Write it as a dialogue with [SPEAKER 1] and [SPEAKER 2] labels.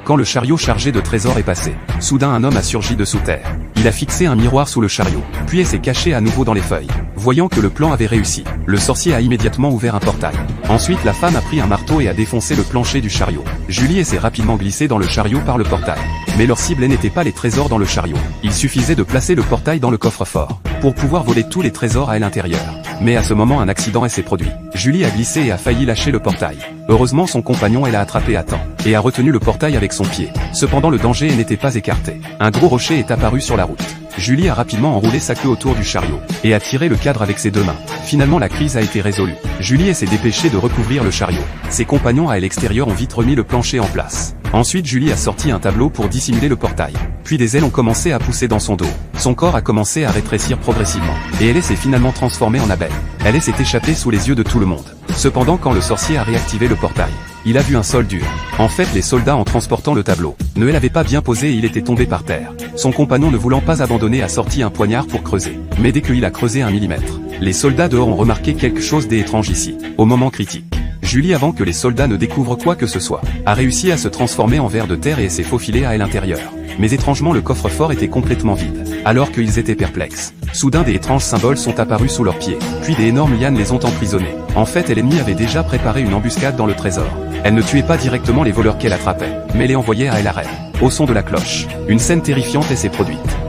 [SPEAKER 1] Quand le chariot chargé de trésors est passé, soudain un homme a surgi de sous terre. Il a fixé un miroir sous le chariot, puis s'est caché à nouveau dans les feuilles. Voyant que le plan avait réussi, le sorcier a immédiatement ouvert un portail. Ensuite la femme a pris un marteau et a défoncé le plancher du chariot. Julie s'est rapidement glissée dans le chariot par le portail. Mais leur cible n'était pas les trésors dans le chariot. Il suffisait de placer le portail dans le coffre-fort, pour pouvoir voler tous les trésors à l'intérieur. Mais à ce moment un accident s'est produit. Julie a glissé et a failli lâcher le portail. Heureusement son compagnon l'a attrapé à temps, et a retenu le portail avec son pied. Cependant le danger n'était pas écarté. Un gros rocher est apparu sur la route. Julie a rapidement enroulé sa queue autour du chariot, et a tiré le cadre avec ses deux mains. Finalement la crise a été résolue. Julie s'est dépêchée de recouvrir le chariot. Ses compagnons à l'extérieur ont vite remis le plancher en place. Ensuite Julie a sorti un tableau pour dissimuler le portail. Puis des ailes ont commencé à pousser dans son dos. Son corps a commencé à rétrécir progressivement. Et elle s'est finalement transformée en abeille. Elle s'est échappée sous les yeux de tout le monde. Cependant quand le sorcier a réactivé le portail, il a vu un sol dur. En fait les soldats en transportant le tableau ne l'avaient pas bien posé et il était tombé par terre. Son compagnon ne voulant pas abandonner a sorti un poignard pour creuser. Mais dès qu'il a creusé 1 millimètre, les soldats dehors ont remarqué quelque chose d'étrange ici, au moment critique. Julie, avant que les soldats ne découvrent quoi que ce soit, a réussi à se transformer en ver de terre et s'est faufilée à l'intérieur. Mais étrangement le coffre-fort était complètement vide. Alors qu'ils étaient perplexes, soudain des étranges symboles sont apparus sous leurs pieds, puis des énormes lianes les ont emprisonnés. En fait l'ennemi avait déjà préparé une embuscade dans le trésor. Elle ne tuait pas directement les voleurs qu'elle attrapait, mais les envoyait à El Harem. Au son de la cloche, une scène terrifiante s'est produite.